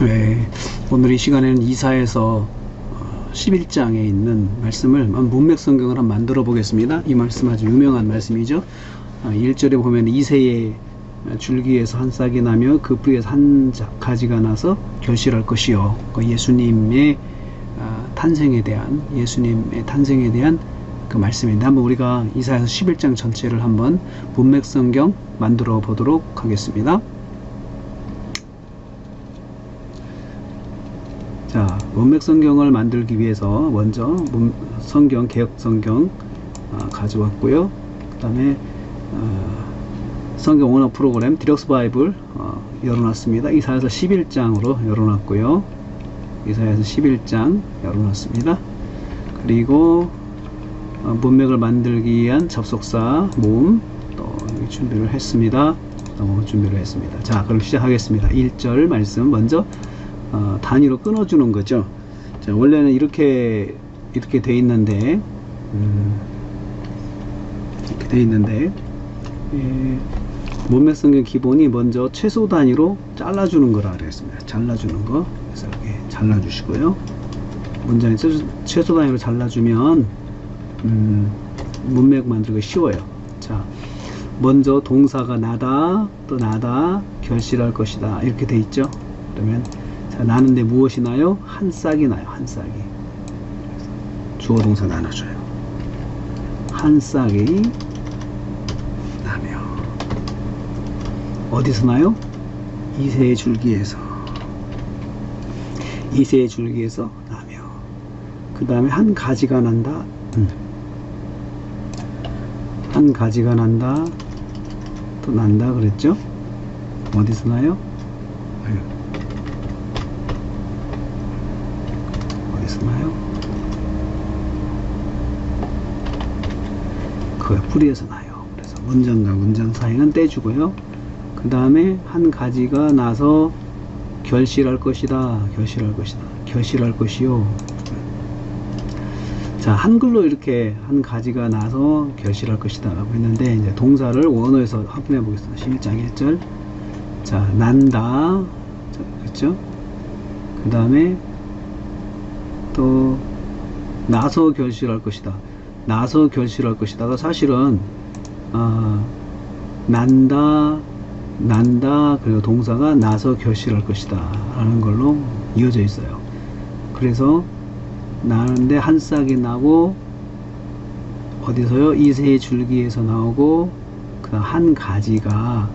네, 오늘 이 시간에는 이사야서 11장에 있는 말씀을 문맥성경을 한번 만들어 보겠습니다. 이 말씀 아주 유명한 말씀이죠. 1절에 보면 이새의 줄기에서 한 싹이 나며 그 뿌리에서 한 가지가 나서 결실할 것이요. 예수님의 탄생에 대한 그 말씀인데, 한번 우리가 이사야서 11장 전체를 한번 문맥성경 만들어 보도록 하겠습니다. 자, 문맥성경을 만들기 위해서 먼저 성경, 개혁성경 가져왔고요. 그 다음에 성경 원어 프로그램 디럭스 바이블 열어놨습니다. 이사야서 11장으로 열어놨고요. 이사야서 11장 열어놨습니다. 그리고 문맥을 만들기 위한 접속사 모음 또 준비를 했습니다. 자, 그럼 시작하겠습니다. 1절 말씀 먼저 단위로 끊어주는 거죠. 자, 원래는 이렇게 돼 있는데, 문맥성경 기본이 먼저 최소 단위로 잘라주는 거라 그랬습니다. 잘라주는 거. 그래서 이렇게 잘라주시고요. 문장에 최소 단위로 잘라주면 문맥 만들기 쉬워요. 자, 먼저 동사가 나다, 또 나다, 결실할 것이다 이렇게 돼 있죠. 그러면 자, 나는데 무엇이 나요? 한 싹이 나요. 한 싹이. 주어 동사 나눠줘요. 한 싹이 나며 어디서 나요? 이새의 줄기에서 나며, 그 다음에 한 가지가 난다. 한 가지가 난다, 또 난다 그랬죠? 어디서 나요? 어디서 나요? 그 뿌리에서 나요. 그래서 문장과 문장 사이는 떼주고요. 그 다음에 한 가지가 나서 결실할 것이다. 결실할 것이요. 자, 한글로 이렇게 한 가지가 나서 결실할 것이다 라고 했는데, 이제 동사를 원어에서 확인해 보겠습니다. 11장 1절. 자, 난다. 자, 그렇죠? 그 다음에 또 나서 결실할 것이다. 나서 결실할 것이다가 사실은 난다, 그리고 동사가 나서 결실할 것이다 라는 걸로 이어져 있어요. 그래서 나는데 한 싹이 나고, 어디서요? 이새의 줄기에서 나오고, 그 한 가지가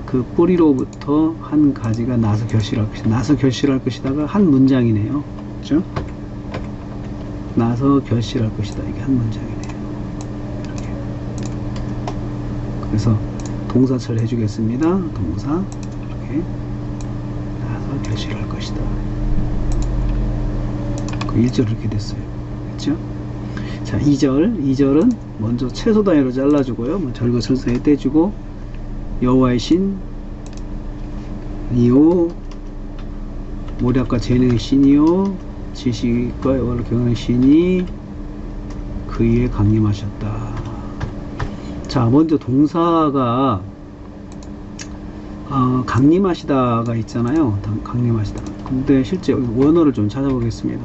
그 뿌리로부터 한 가지가 나서 결실할 것이다. 나서 결실할 것이다가 한 문장이네요. 그렇죠? 나서 결실할 것이다. 이게 한 문장이네요. 이렇게. 그래서 동사처럼 해주겠습니다. 동사 이렇게 나서 결실할 것이다. 그 1절 이렇게 됐어요. 그렇죠? 자, 2절은 먼저 최소 단위로 잘라주고요. 절거설상에 떼주고, 여호와의 신 이요, 모략과 재능의 신이요, 지식과 여호와를 경외하는 신이 그 위에 강림하셨다. 자, 먼저 동사가 강림하시다가 있잖아요. 강림하시다. 근데 실제 원어를 좀 찾아보겠습니다.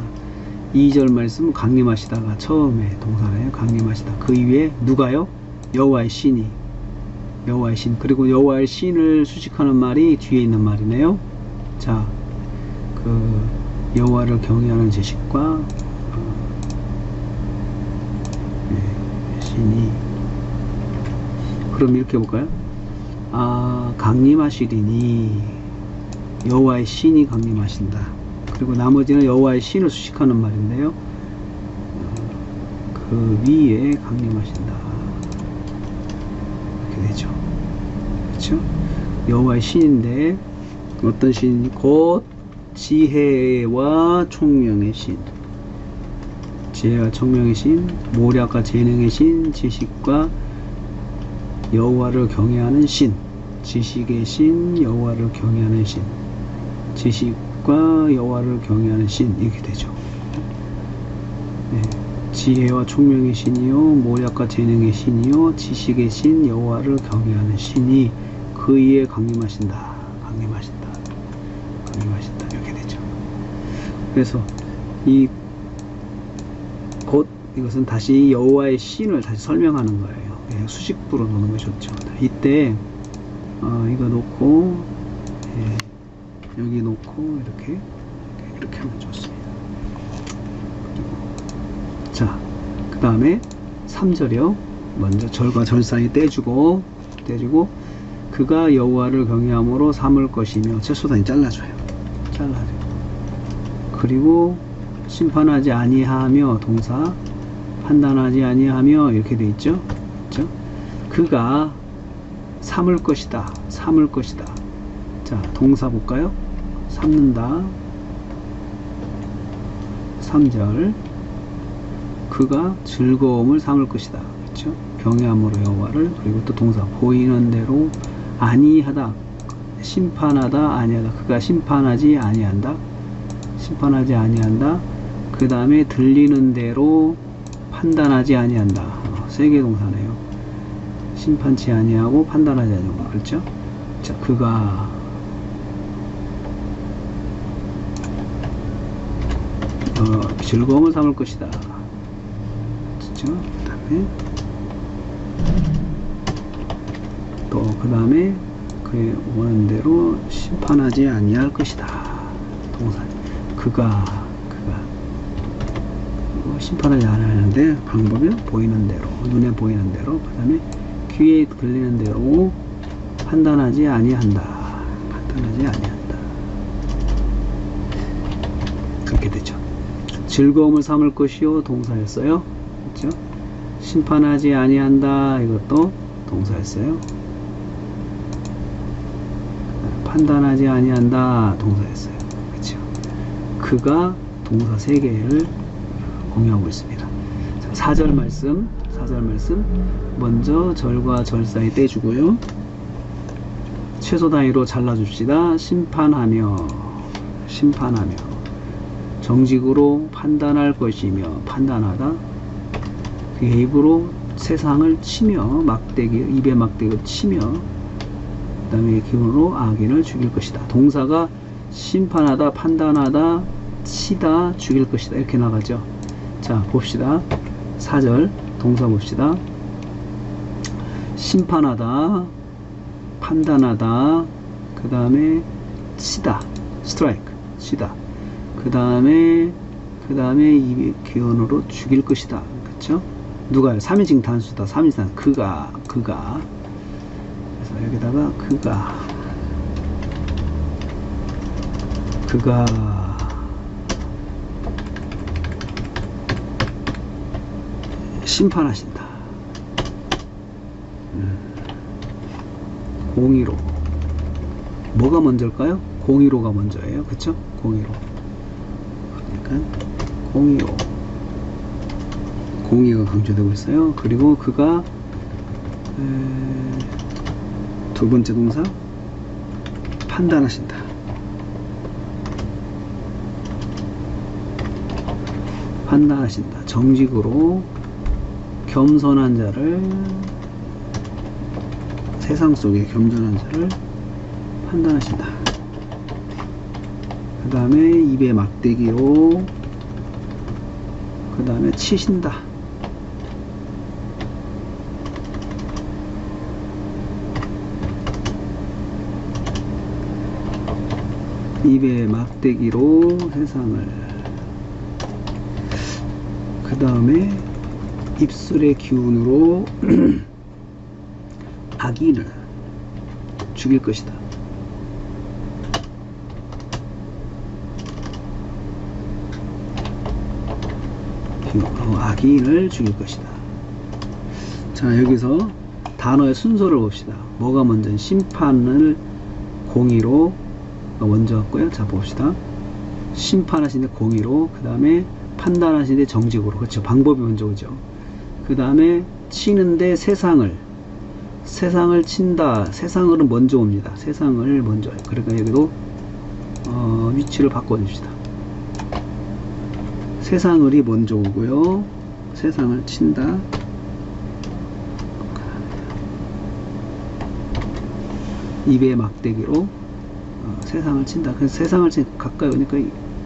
2절 말씀 강림하시다가 처음에 동사네요. 강림하시다. 그 위에 누가요? 여호와의 신이. 여호와의 신. 그리고 여호와의 신을 수식하는 말이 뒤에 있는 말이네요. 자, 그 여호와를 경외하는 지식과 신이. 그럼 이렇게 볼까요? 강림하시리니 여호와의 신이 강림하신다. 그리고 나머지는 여호와의 신을 수식하는 말인데요. 그 위에 강림하신다. 이렇게 되죠. 그렇죠? 여호와의 신인데 어떤 신? 곧 지혜와 총명의 신. 지혜와 총명의 신, 모략과 재능의 신, 지식과 여호와를 경외하는 신. 지식의 신, 여호와를 경외하는 신. 지식과 여호와를 경외하는 신. 이렇게 되죠. 네. 지혜와 총명의 신이요, 모략과 재능의 신이요, 지식의 신, 여호와를 경외하는 신이 그 위에 강림하신다. 강림하신다. 이렇게 되죠. 그래서 이 곧 이것은 다시 여호와의 시인을 다시 설명하는 거예요. 예, 수식부로 놓는 것이 좋죠. 이때 이거 놓고 예, 여기 놓고 이렇게 하면 좋습니다. 자, 그 다음에 3절이요. 먼저 절과 절 사이 떼주고 그가 여호와를 경외함으로 삼을 것이며 최소단위 잘라줘요. 그리고 심판하지 아니하며 동사 판단하지 아니하며 이렇게 돼 있죠. 그렇죠? 그가 삼을 것이다. 자, 동사 볼까요? 삼는다. 3절 그가 즐거움을 삼을 것이다. 그렇죠? 경외함으로 여호와를. 그리고 또 동사 보이는 대로 아니하다. 심판하다 아니하다. 그가 심판하지 아니한다. 그 다음에 들리는 대로 판단하지 아니한다. 세 개 동사네요. 심판치 아니하고 판단하지 아니하고. 그렇죠? 자, 그가 즐거움을 삼을 것이다. 그렇죠? 그 다음에 또 그 다음에 그의 원하는 대로 심판하지 아니할 것이다. 동사 그가 심판하지 않았는데 방법은 보이는 대로, 눈에 보이는 대로, 그 다음에 귀에 들리는 대로 판단하지 아니한다. 그렇게 되죠. 즐거움을 삼을 것이요 동사였어요. 그렇죠? 심판하지 아니한다. 이것도 동사였어요. 판단하지 아니한다. 동사였어요. 그렇죠? 그가 동사 3개를 공유하고 있습니다. 자, 4절 말씀 먼저 절과 절 사이 떼주고요. 최소 단위로 잘라줍시다. 심판하며 정직으로 판단할 것이며 판단하다. 그 입으로 세상을 치며 입에 막대기로 치며 그 다음에 기운으로 악인을 죽일 것이다. 동사가 심판하다, 판단하다, 치다, 죽일 것이다. 이렇게 나가죠. 자, 봅시다. 4절 동사 봅시다. 심판하다, 판단하다, 그 다음에 치다, 스트라이크, 치다. 그 다음에 이 기원으로 죽일 것이다. 그쵸? 누가요? 3인칭 단수다. 3인칭 단수. 그가. 그래서 여기다가 그가 심판하신다. 공의로. 뭐가 먼저일까요? 공의로가 먼저예요. 그쵸? 공의로. 그러니까 공의가 강조되고 있어요. 그리고 그가 두 번째 동사 판단하신다. 정직으로 겸손한 자를, 세상 속에 겸손한 자를 판단하신다. 그 다음에 입에 막대기로, 그 다음에 치신다. 입에 막대기로 세상을, 그 다음에 입술의 기운으로 악인을 죽일 것이다. 악인을 죽일 것이다. 자, 여기서 단어의 순서를 봅시다. 뭐가 먼저? 심판을 공의로 먼저 왔고요. 자, 봅시다. 심판하시는데 공의로, 그 다음에 판단하시는데 정직으로. 그렇죠. 방법이 먼저 오죠. 그 다음에 치는데 세상을 친다. 세상으로 먼저 옵니다. 세상을 먼저. 그러니까 여기도 위치를 바꿔줍시다. 세상을이 먼저 오고요. 세상을 친다. 입에 막대기로 세상을 친다. 그래서 세상을 가까이 오니까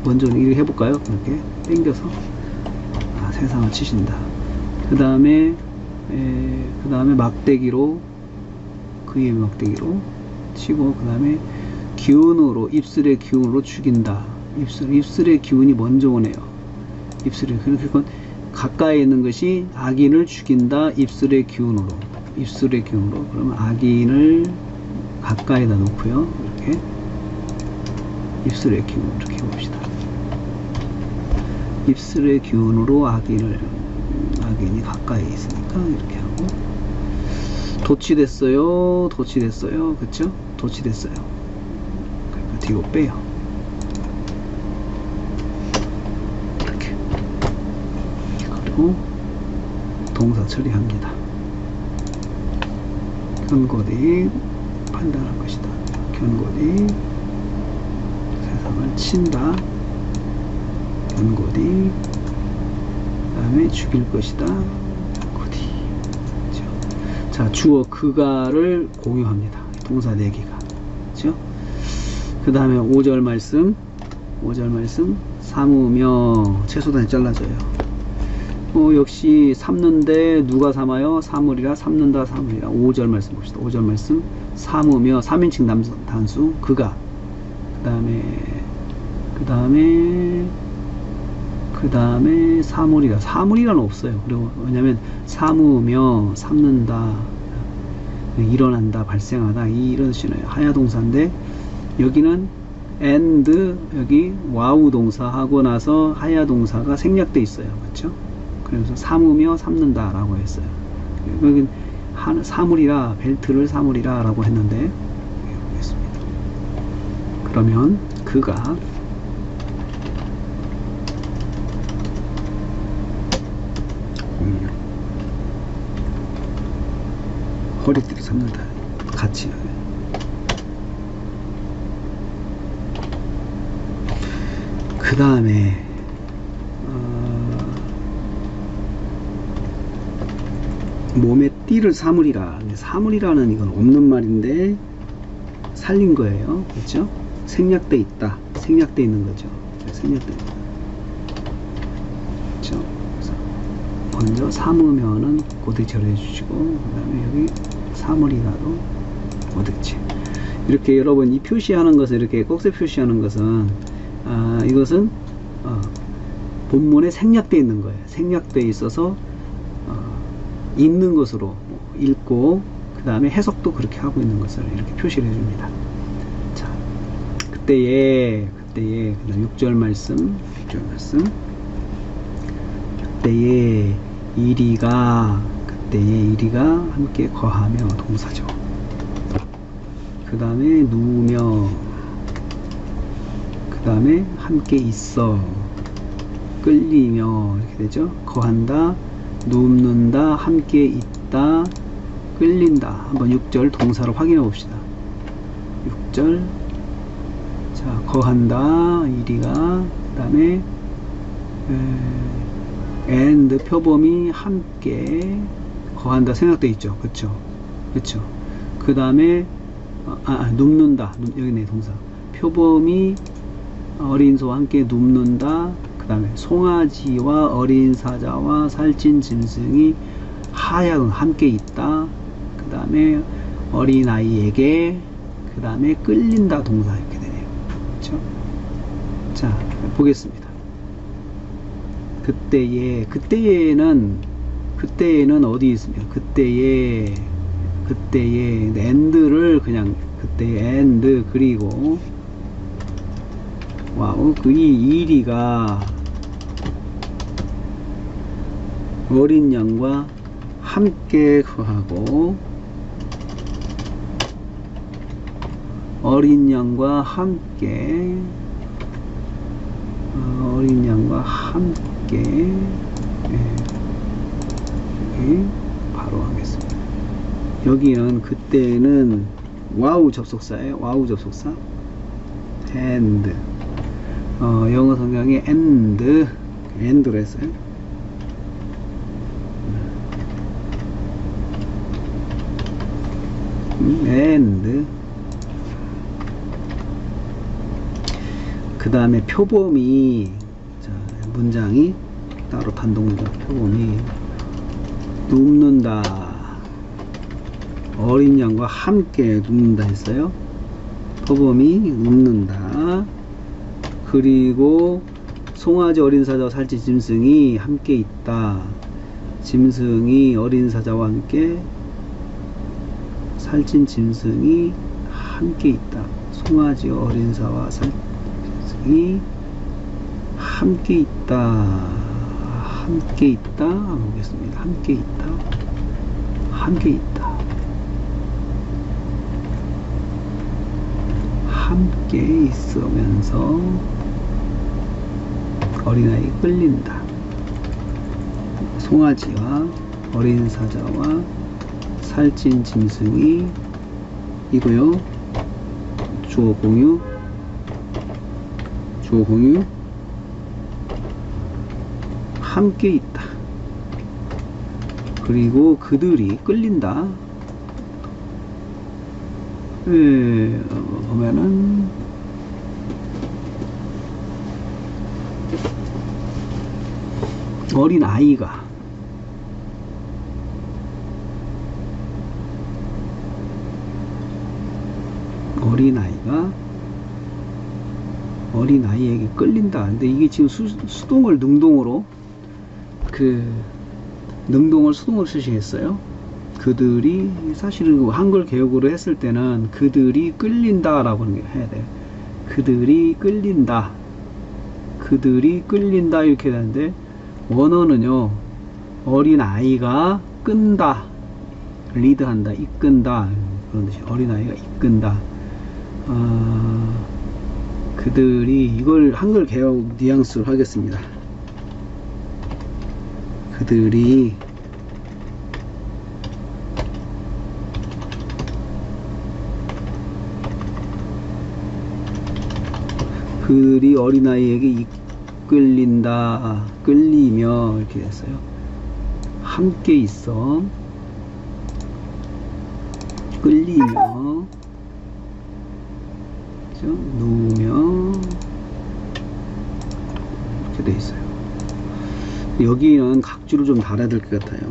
먼저 이렇게 해볼까요? 이렇게 당겨서 세상을 치신다. 그 다음에 막대기로 그의 막대기로 치고, 그 다음에 기운으로, 입술의 기운으로 죽인다. 입술의 기운이 먼저 오네요. 그러니까 가까이 있는 것이 악인을 죽인다. 입술의 기운으로. 그러면 악인을 가까이다 놓고요. 이렇게 입술의 기운 이렇게 해봅시다. 입술의 기운으로 악인이 가까이 있으니까 이렇게 하고, 도취됐어요. 그쵸? 도취됐어요. 그러니까 뒤로 빼요. 이렇게. 그리고 동사 처리합니다. 견고히 판단할 것이다. 견고히 세상을 친다. 견고히 그 다음에 죽일 것이다. 견고히. 자, 주어 그가를 공유합니다. 동사 4개가. 그렇죠? 그 다음에 5절 말씀 삼으며 채소단이 잘라져요. 역시 삼는데 누가 삼아요? 사물이라. 삼는다 사물이라. 5절 말씀 봅시다. 5절 말씀 삼으며 3인칭 단수 그가. 그 다음에 사물이라. 사물이라는 없어요. 그리고 왜냐면 삼으며 삼는다, 일어난다, 발생하다, 이런 뜻이네요. 하야 동사인데 여기는 and, 여기 와우 동사 하고 나서 하야 동사가 생략돼 있어요. 그렇죠? 그래서 삼으며 삼는다 라고 했어요. 여기 사물이라, 벨트를 사물이라 라고 했는데, 보겠습니다. 그러면 그가 허리띠를 잡는다. 같이. 그 다음에 몸에 띠를 사물이라. 사물이라는 이건 없는 말인데 살린 거예요. 그렇죠? 생략돼 있다. 생략돼 있는 거죠. 생략돼 있다. 그렇죠? 먼저 삼으면은 고득 절해 주시고, 그 다음에 여기 사물이라도 고득지. 이렇게 여러분 이 표시하는 것을, 이렇게 꼭지 표시하는 것은 이것은 본문에 생략되어 있는 거예요. 생략되어 있어서 있는 것으로 읽고, 그 다음에 해석도 그렇게 하고 있는 것을 이렇게 표시를 해줍니다. 자, 그때에 그 다음 6절 말씀 그때에 이리가 함께 거하며 동사죠. 그 다음에 누우며, 그 다음에 함께 있어, 끌리며, 이렇게 되죠. 거한다, 눕는다, 함께 있다, 끌린다. 한번 6절 동사로 확인해 봅시다. 6절. 자, 거한다, 이리가, 그 다음에 and 표범이 함께 거한다 생각돼 있죠. 그쵸? 그 다음에 눕는다. 여기네 동사. 표범이 어린 소와 함께 눕는다. 그 다음에 송아지와 어린 사자와 살찐 짐승이 하야응 함께 있다. 그 다음에 어린 아이에게, 그 다음에 끌린다 동사 이렇게 되네요. 그렇죠? 자, 보겠습니다. 그때에는 어디 있습니까? 그때에 and를 그냥 그때에 and, 그리고 와우, 그 이리가 어린 양과 함께 거하고, 어린 양과 함께 여기 바로 하겠습니다. 여기는 그때는 와우 접속사예요. 와우 접속사 and. 영어 성경에 and로 했어요. and 그 다음에 표범이, 자, 문장이 따로 단독문장. 표범이 눕는다. 어린 양과 함께 눕는다 했어요. 표범이 눕는다. 그리고 송아지 어린 사자와 살찐 짐승이 함께 있다. 짐승이 어린 사자와 함께, 살찐 짐승이 함께 있다. 송아지 어린 사와 살찐 짐승이 함께 있다. 함께 있다. 보겠습니다. 함께 있다. 함께 있다. 함께 있으면서 어린아이 끌린다. 송아지와 어린 사자와 살찐 짐승이 이고요. 주어 공유, 주어 공유, 함께 있다. 그리고 그들이 끌린다. 보면은 어린 아이가 어린아이에게 끌린다. 근데 이게 지금 수동을 능동으로, 능동을 수동으로 쓰시겠어요? 그들이, 사실은 한글 개혁으로 했을 때는 그들이 끌린다 라고 해야 돼요. 그들이 끌린다. 그들이 끌린다 이렇게 되는데, 원어는요, 어린아이가 끈다, 리드한다, 이끈다, 그런 뜻이에요. 어린아이가 이끈다. 그들이, 이걸 한글 개혁 뉘앙스로 하겠습니다. 그들이 어린아이에게 이끌린다, 끌리며 이렇게 됐어요. 함께 있어, 끌리며, 그죠? 누우며 이렇게 돼 있어요. 여기는 각주를 좀 달아야 될 것 같아요.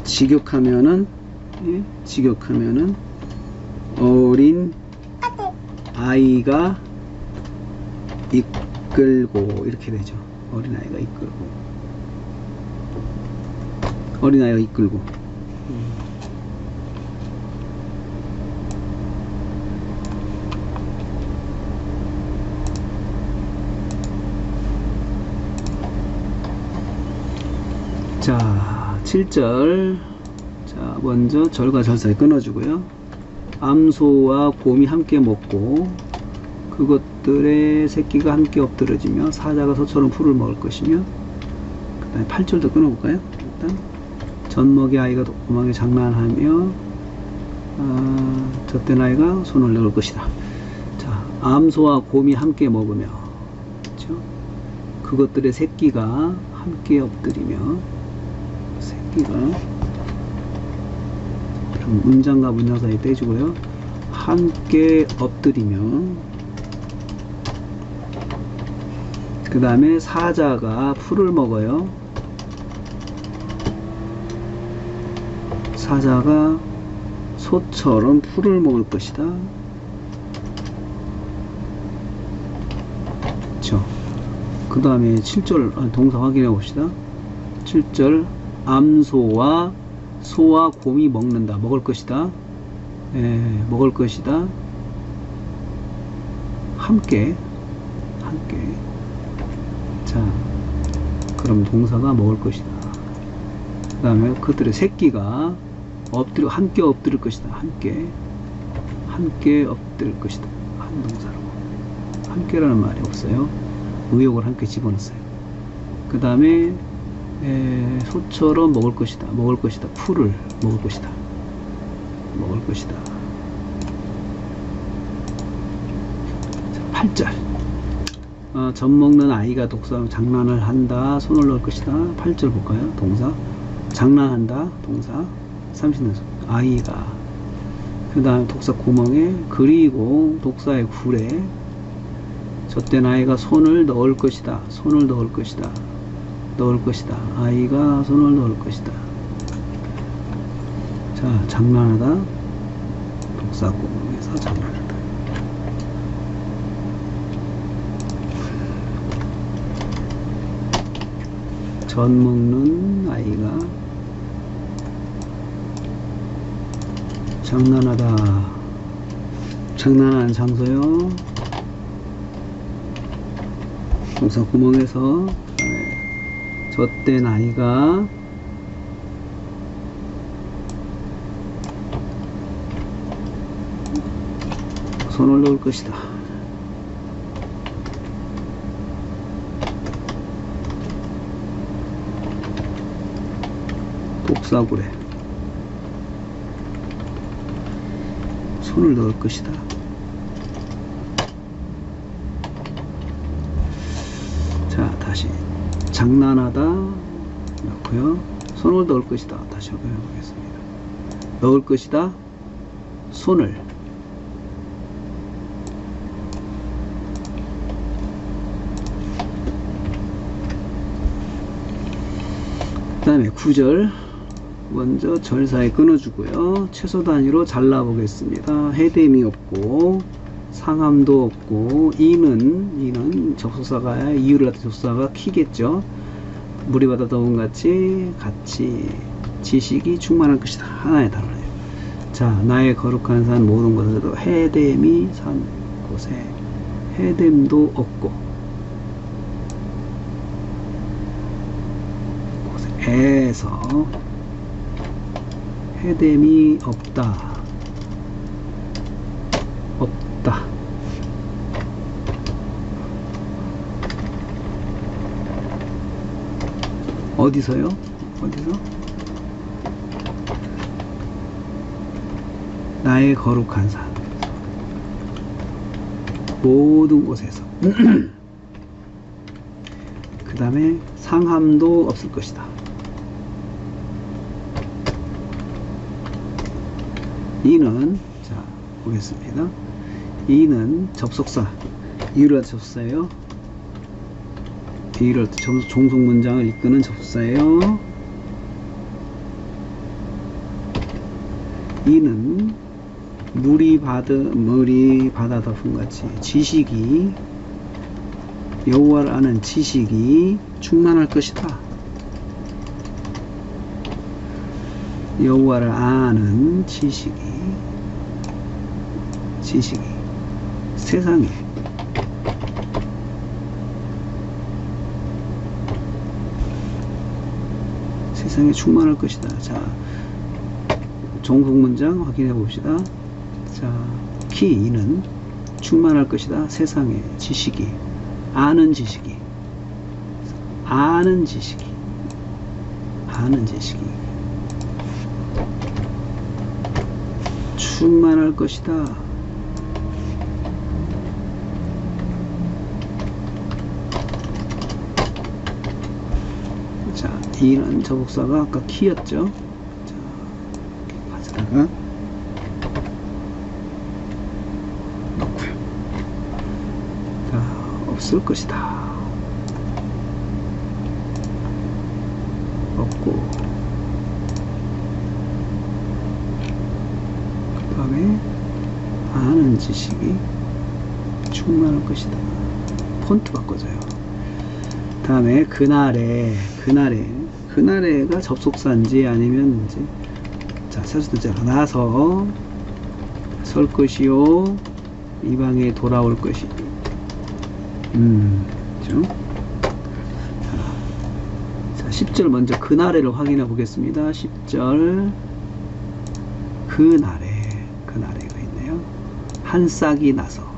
직역하면은, 예? 직역하면은 어린 아이가 이끌고 이렇게 되죠. 어린아이가 이끌고, 어린아이가 이끌고. 자, 7절. 자, 먼저 절과 절 사이 끊어주고요. 암소와 곰이 함께 먹고 그것들의 새끼가 함께 엎드러지며 사자가 소처럼 풀을 먹을 것이며, 그 다음에 8절도 끊어볼까요? 일단 젖먹이 아이가 도톰하게 장난하며 젖된 아이가 손을 넣을 것이다. 자, 암소와 곰이 함께 먹으며, 그렇죠? 그것들의 새끼가 함께 엎드리며, 새끼가, 문장과 문장 사이 떼주고요. 함께 엎드리며, 그 다음에 사자가 풀을 먹어요. 사자가 소처럼 풀을 먹을 것이다. 그쵸? 그 다음에 7절 동사 확인해 봅시다. 7절 암소와 소와 곰이 먹는다. 먹을 것이다. 먹을 것이다. 함께. 자, 그럼 동사가 먹을 것이다. 그 다음에 그들의 새끼가 함께 엎드릴 것이다. 함께 엎드릴 것이다. 한 동사로. 함께라는 말이 없어요. 의욕을 함께 집어넣었어요. 그 다음에 소처럼 먹을 것이다. 풀을 먹을 것이다. 자, 8절. 젖 먹는 아이가 독사하며 장난을 한다. 손을 넣을 것이다. 8절 볼까요? 동사. 장난한다. 동사. 30년 아이가. 그 다음 독사 구멍에, 그리고 독사의 굴에 젖된 아이가 손을 넣을 것이다. 손을 넣을 것이다. 넣을 것이다. 아이가 손을 넣을 것이다. 자, 장난하다. 독사구멍에서 장난하다. 젖 먹는 아이가 장난하다. 장난하는 장소요. 독사구멍에서 젖된 아이가 손을 넣을 것이다. 독사구래. 손을 넣을 것이다. 자, 다시 장난하다 넣고요. 손을 넣을 것이다. 다시 한번 해보겠습니다. 넣을 것이다. 손을. 그 다음에 9절 먼저 절사에 끊어주고요. 최소 단위로 잘라보겠습니다. 해됨이 없고 상함도 없고 이는 접속사가 이유를 갖다 접속사가 키겠죠. 물이 바다 더운 같이 지식이 충만할 것이다. 하나의 단어예요. 자, 나의 거룩한 산 모든 곳에도 해됨이 산 곳에 해됨도 없고 곳에서 해됨이 없다. 어디서요? 어디서? 나의 거룩한 산 모든 곳에서 그 다음에 상함도 없을 것이다. 이는 자 보겠습니다. 이는 접속사 이유를 접속사예요. 이를 종속 문장을 이끄는 접속사예요. 이는 물이 바다 덮음 같이 지식이 여호와를 아는 지식이 충만할 것이다. 여호와를 아는 지식이 세상에 충만할 것이다. 자, 종속 문장 확인해 봅시다. 자, 이는 충만할 것이다. 세상에 지식이 아는 지식이 충만할 것이다. 자, 이는 접속사가 아까 키였죠. 자, 가져다가 넣고요. 자, 없을 것이다. 없고 그 다음에 아는 지식이 충만할 것이다. 폰트 바꿔줘요. 다음에 그날에가 접속사인지 아니면 이제 자 세수도자가 나서 설 것이요 이 방에 돌아올 것이 그죠? 자 10절 먼저 그날에를 확인해 보겠습니다. 10절 그날에가 있네요. 한 싹이 나서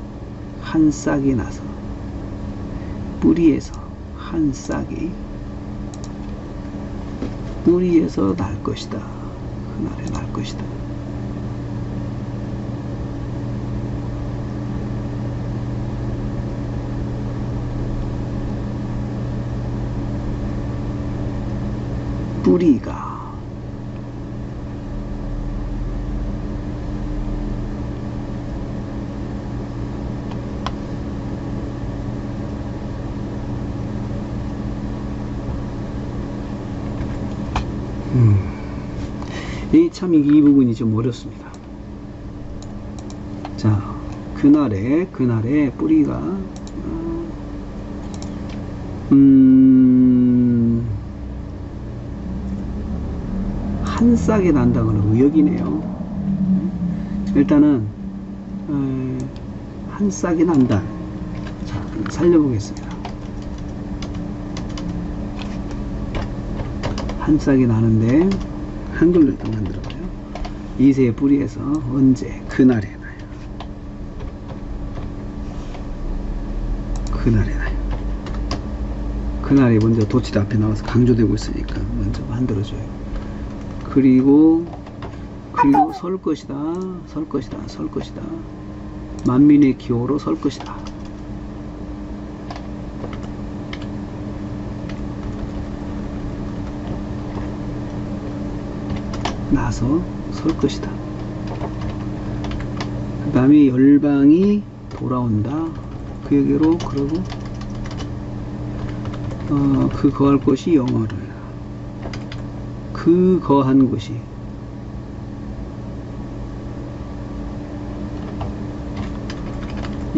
뿌리에서 한 싹이 뿌리에서 날 것이다. 그날에 날 것이다. 뿌리가 참 이 부분이 좀 어렵습니다. 자, 그날의 뿌리가 한 싹이 난다고는 의역이네요. 일단은 한 싹이 난다. 자, 살려보겠습니다. 한 싹이 나는데 한글로 일단 만들어봐요. 이세의 뿌리에서 언제 그날에 나요. 그날에 나요. 그날이 먼저 도치대 앞에 나와서 강조되고 있으니까 먼저 만들어줘요. 그리고 설 것이다. 만민의 기호로 설 것이다. 나서 설 것이다. 그 다음에 열방이 돌아온다. 그에게로 그러고 그 거할 것이 영어를 그 거한 것이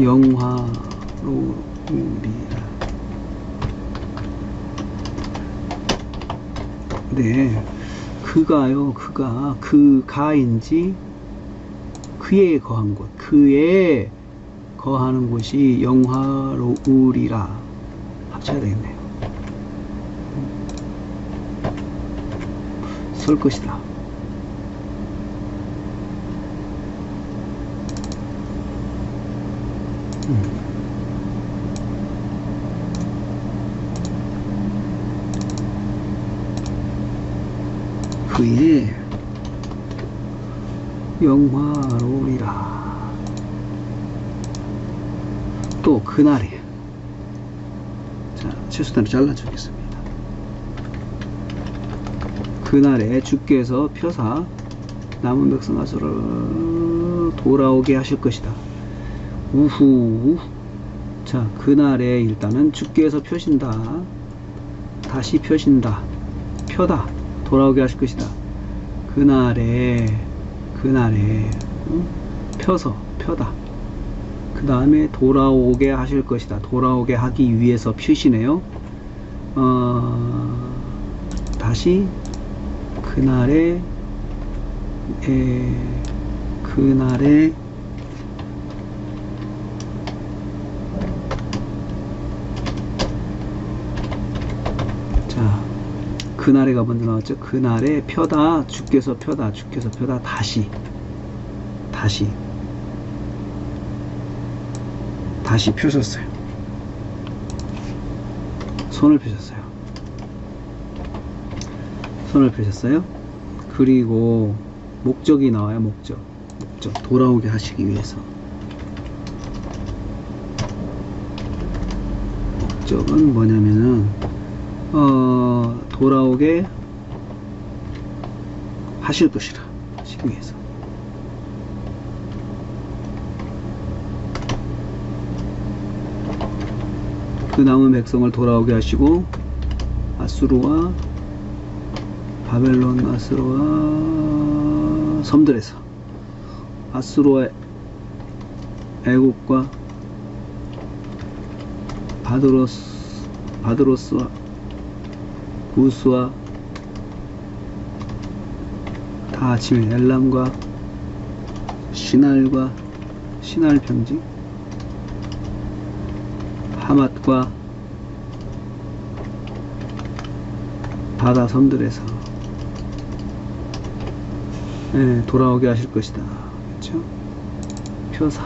영화로 우리라. 네, 그가 그 가인지 그에 거한 곳, 그에 거하는 곳이 영화로우리라. 합쳐야 되겠네요. 설 것이다. 그의 영화로우리라. 또 그날에, 자, 최소단을 잘라주겠습니다. 그날에 주께서 펴사 남은 백성 아수를 돌아오게 하실 것이다. 우후. 자, 그날에 일단은 주께서 펴신다. 다시 펴신다. 펴다. 돌아오게 하실 것이다. 그날에 펴서 펴다. 그 다음에 돌아오게 하실 것이다. 돌아오게 하기 위해서 펴시네요. 다시 그날에 자, 그날에가 먼저 나왔죠. 그날에 펴다. 주께서 펴다. 다시 펴셨어요. 손을 펴셨어요. 그리고 목적이 나와요. 목적 돌아오게 하시기 위해서. 목적은 뭐냐면은 돌아오게 하실 것이라 하시기 위해서. 그 남은 백성을 돌아오게 하시고 아수르와 바벨론, 아수르와 섬들에서, 아수르와 애국과 바드로스와 구스와 다 아침에 엘람과 시날 평지, 하맛과 바다 섬들에서 돌아오게 하실 것이다. 그렇죠? 표사.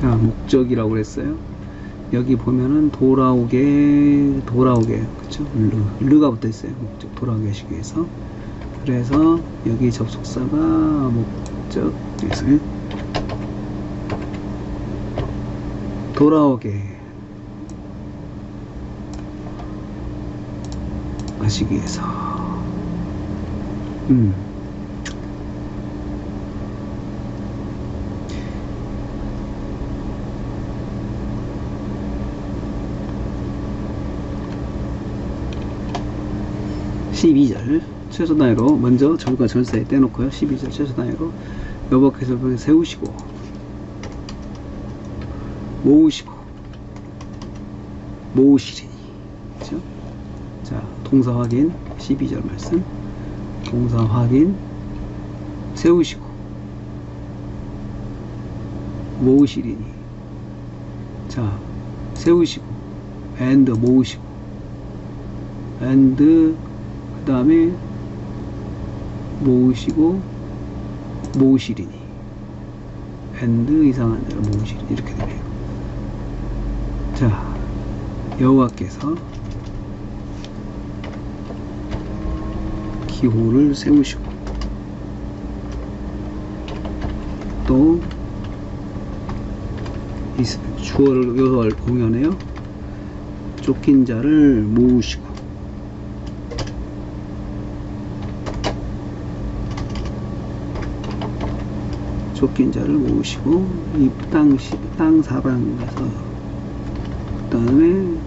목적이라고 그랬어요. 여기 보면은 돌아오게, 그렇죠? 르가 붙어 있어요. 목적, 돌아오게 하시기 위해서. 그래서 여기 접속사가 목적, 그래서 돌아오게 하시기 위해서. 12절 최소 단위로 먼저 절과 절 사이에 떼놓고요. 12절 최소 단위로 여법해설 방에 세우시고 모으시리니. 그죠? 자, 동사 확인 12절 말씀. 동사 확인 세우시고 모으시리니. 자, 세우시고 and 모으시고 and 그 다음에 모으시리니 and 이상한 자를 모으시리니 이렇게 되네요. 자, 여호와께서 기호를 세우시고 또 이 주어를 요소를 공연해요. 쫓긴 자를 모으시고 쫓긴 자를 모으시고 이 땅 사방에서 그 다음에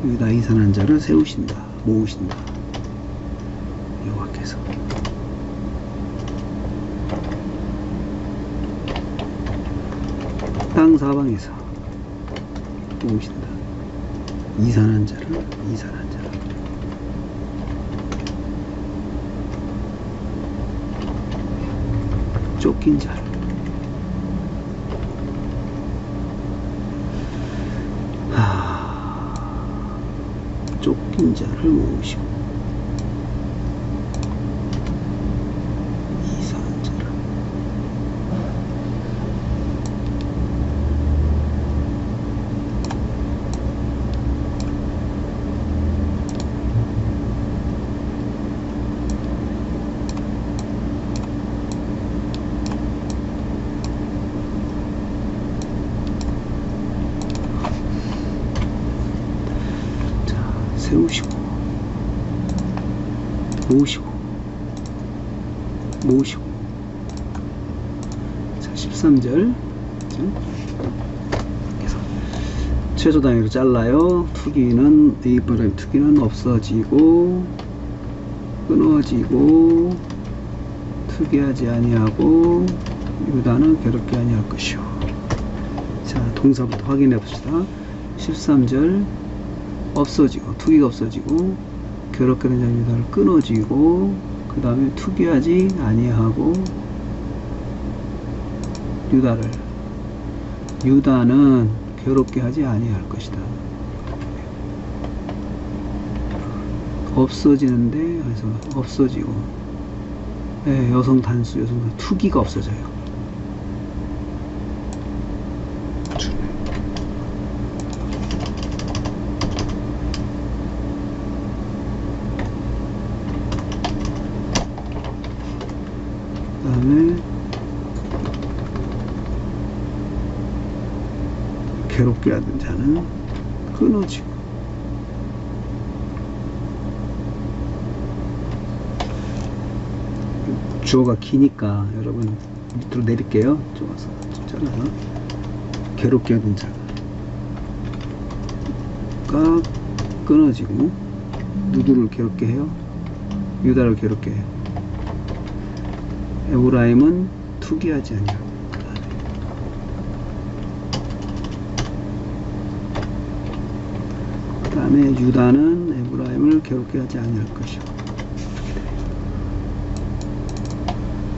유다 이산한 자를 세우신다, 모으신다. 여호와께서 땅 사방에서 모으신다. 이산한 자를 쫓긴 자를 쫓긴 자를 모으시고 이산한 자를 세우시고 모으시고. 자, 13절 그래서 최소 단위로 잘라요. 투기는 에이브라임 투기는 없어지고 끊어지고 투기하지 아니하고 유다는 괴롭게 아니할 것이요. 자, 동사부터 확인해 봅시다. 13절 없어지고 투기가 없어지고 괴롭게 된 자 유다를 끊어지고 그 다음에 투기하지 아니하고 유다는 괴롭게 하지 아니할 것이다. 없어지는데 그래서 없어지고 여성 단수 투기가 없어져요. 그 다음에 괴롭게 하던 자는 끊어지고 주어가 기니까 여러분 밑으로 내릴게요. 좋아서 잘라서 괴롭게 하던 자가 끊어지고 누구를 괴롭게 해요? 유다를 괴롭게 해요. 에브라임은 투기하지 아니하고 그 다음에 유다는 에브라임을 괴롭게 하지 아니할 것이고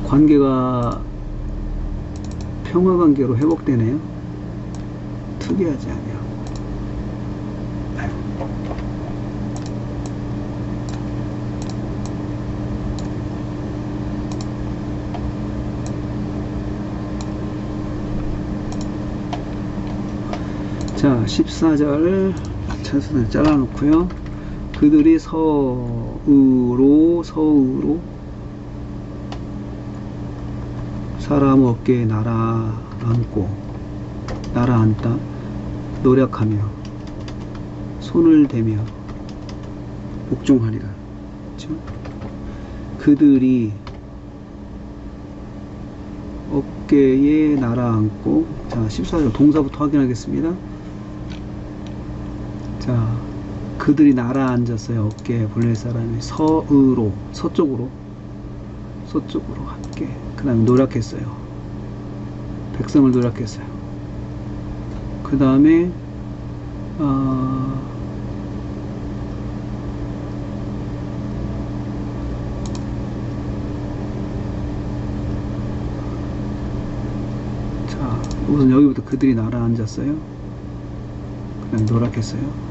관계가 평화관계로 회복되네요. 투기하지 아니하고 자, 14절 차선을 잘라놓고요. 그들이 서으로 사람 어깨에 날아앉다 노력하며 손을 대며 복종하리라. 그렇죠? 그들이 어깨에 날아앉고 자 14절 동사부터 확인하겠습니다. 자 그들이 날아앉았어요. 어깨에 블레셋 사람이 서쪽으로 함께. 그 다음에 노력했어요. 백성을 노력했어요. 그 다음에 자, 우선 여기부터 그들이 날아앉았어요. 그 다음에 노력했어요.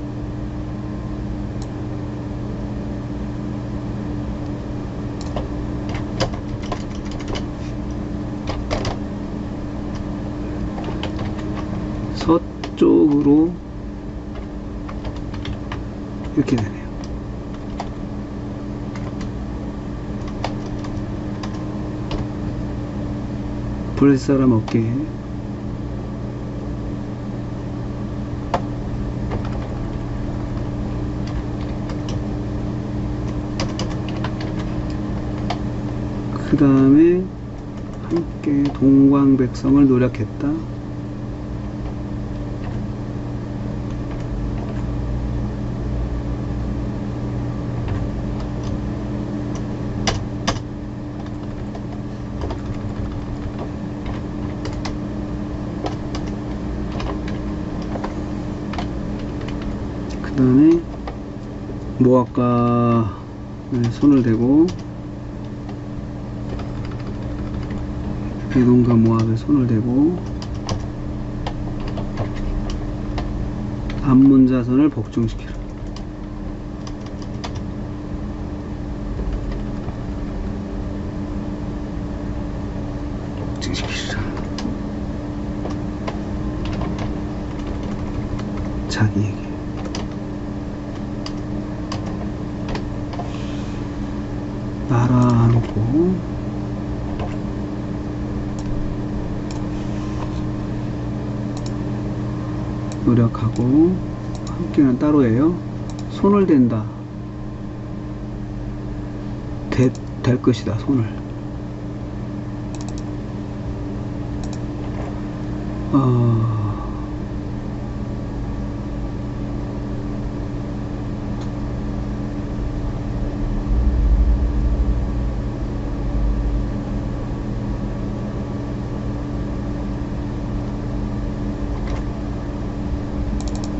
서쪽으로 이렇게 되네요. 블레셋 사람 어깨에 그 다음에 함께 동방 백성을 노력했다. 그 다음에 모압과 손을 대고 에돔과 모압에 손을 대고 암몬 자손을 복종시키라. 복종시키라. 자기에게 날아앉고 노력하고 함께는 따로예요. 손을 댄다. 될 것이다. 손을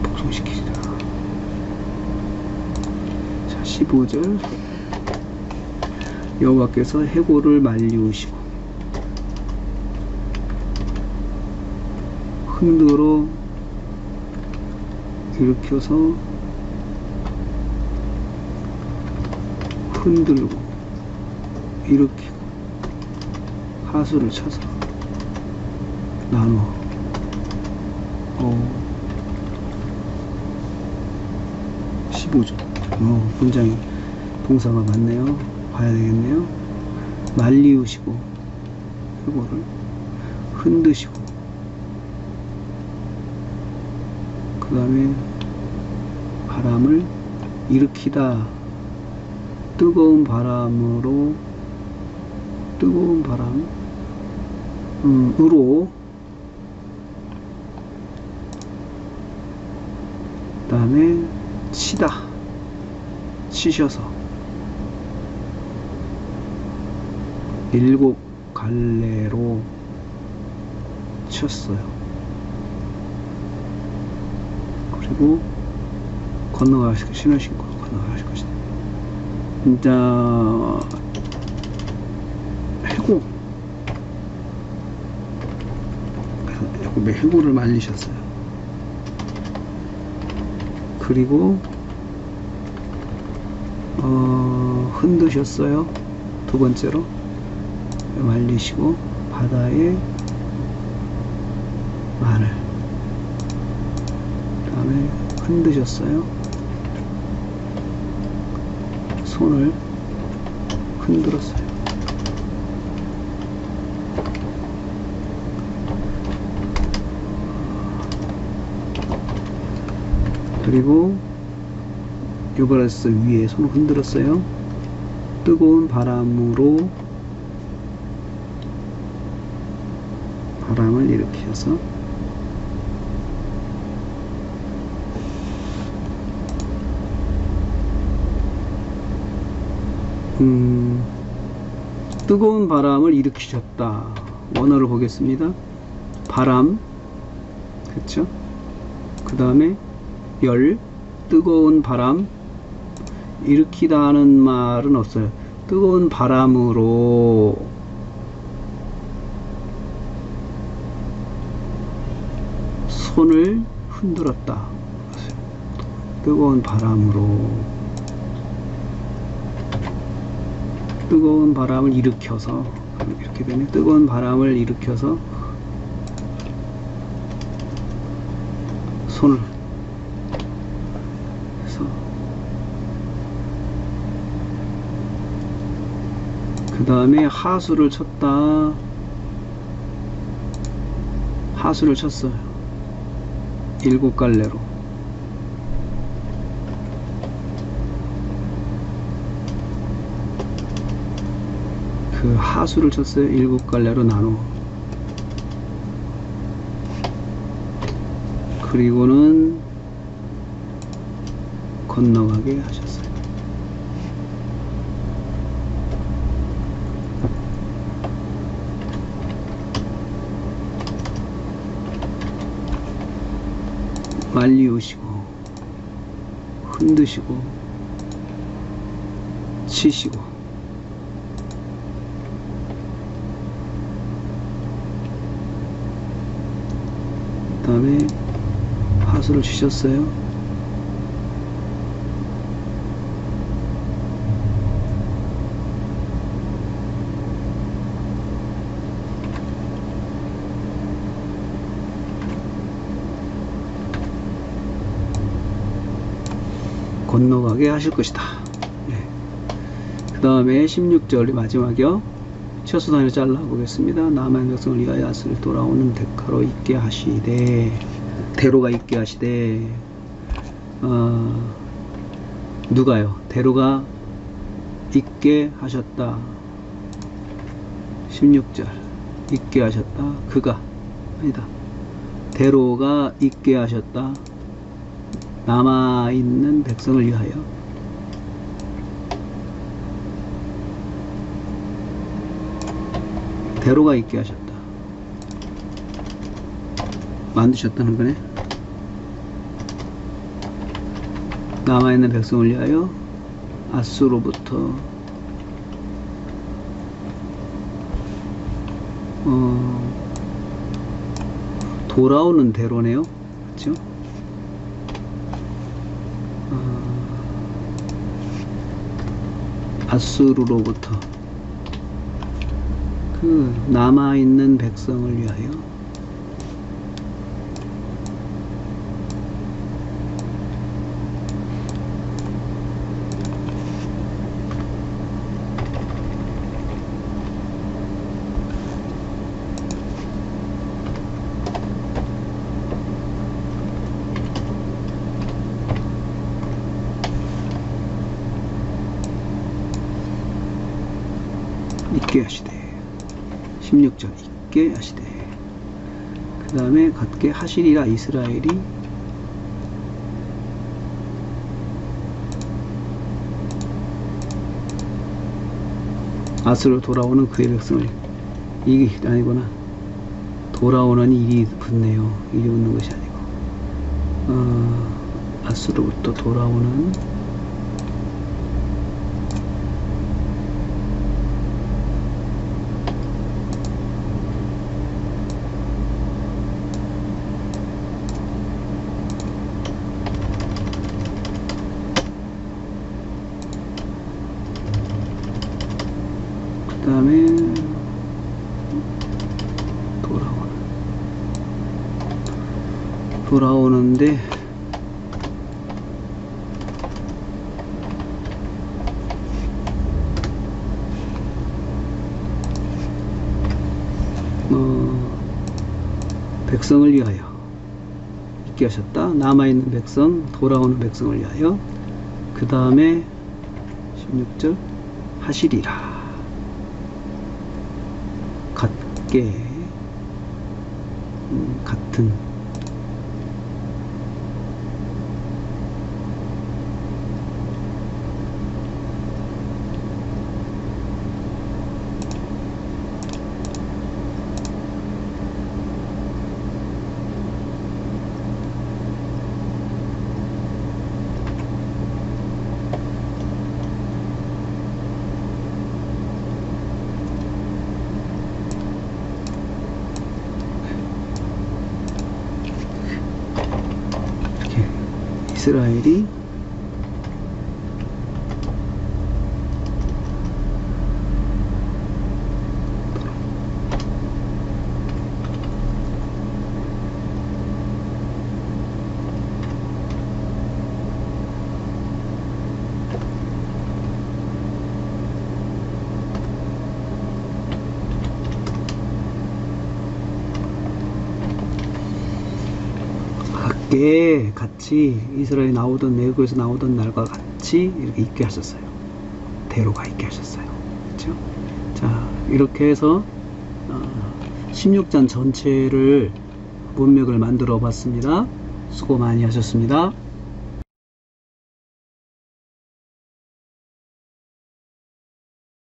복종시키라. 자, 15절 여호와께서 해골을 말리우시고 흔들어 일으켜서 흔들고 일으키고 하수를 쳐서 나누어 15조. 굉장히 동사가 많네요. 봐야 되겠네요. 말리우시고 해골을 흔드시고 그 다음에 바람을 일으키다. 뜨거운 바람으로 으로 그 다음에 치셔서 7 갈래로 쳤어요. 그리고 건너가실 신을 신고 건너가실 것이다. 진짜 해골을 말리셨어요. 그리고 흔드셨어요. 두 번째로 말리시고 바다에 마늘 그 다음에 흔드셨어요. 손을 흔들었어요. 그리고 유브라스 위에 손을 흔들었어요. 뜨거운 바람으로 바람을 일으켜서 뜨거운 바람을 일으키셨다. 원어를 보겠습니다. 바람, 그쵸? 그 다음에 열, 뜨거운 바람, 일으키다는 말은 없어요. 뜨거운 바람으로 손을 흔들었다. 뜨거운 바람으로 뜨거운 바람을 일으켜서, 이렇게 되네. 뜨거운 바람을 일으켜서 손을 해서, 그 다음에 하수를 쳤다. 하수를 쳤어요. 7갈래로. 그 하수를 쳤어요. 7갈래로 나눠. 그리고는 건너가게 하셨어요. 말리우시고 흔드시고 치시고, 그 다음에 하수를 치셨어요. 건너가게 하실 것이다. 네. 그 다음에 16절 마지막이요. 첫수단을 잘라 보겠습니다. 남한 백성을 위하여 아스를 돌아오는 데카로 있게 하시되, 대로가 있게 하시되, 누가요? 대로가 있게 하셨다. 16절 있게 하셨다. 그가 아니다. 대로가 있게 하셨다. 남아있는 백성을 위하여. 대로가 있게 하셨다. 만드셨다는 거네. 남아있는 백성을 위하여 아수로부터 돌아오는 대로네요. 그렇죠? 아수르로부터 그 남아있는 백성을 위하여. 있게 하시되. 16절 있게 하시되. 그 다음에 갖게 하시리라. 이스라엘이 아스로 돌아오는 그의 백성을. 이게 아니구나. 돌아오는 일이 붙네요. 일이 붙는 것이 아니고 아스로부터 돌아오는 그 다음에 돌아오는데 백성을 위하여 있게 하셨다. 남아있는 백성, 돌아오는 백성을 위하여. 그 다음에 16절 하시리라. 같게 같은 이스라엘이 같이 이스라엘이 나오던 내국에서 나오던 날과 같이 이렇게 있게 하셨어요. 대로가 있게 하셨어요. 그렇죠? 자, 이렇게 해서 16장 전체를 문맥을 만들어 봤습니다. 수고 많이 하셨습니다.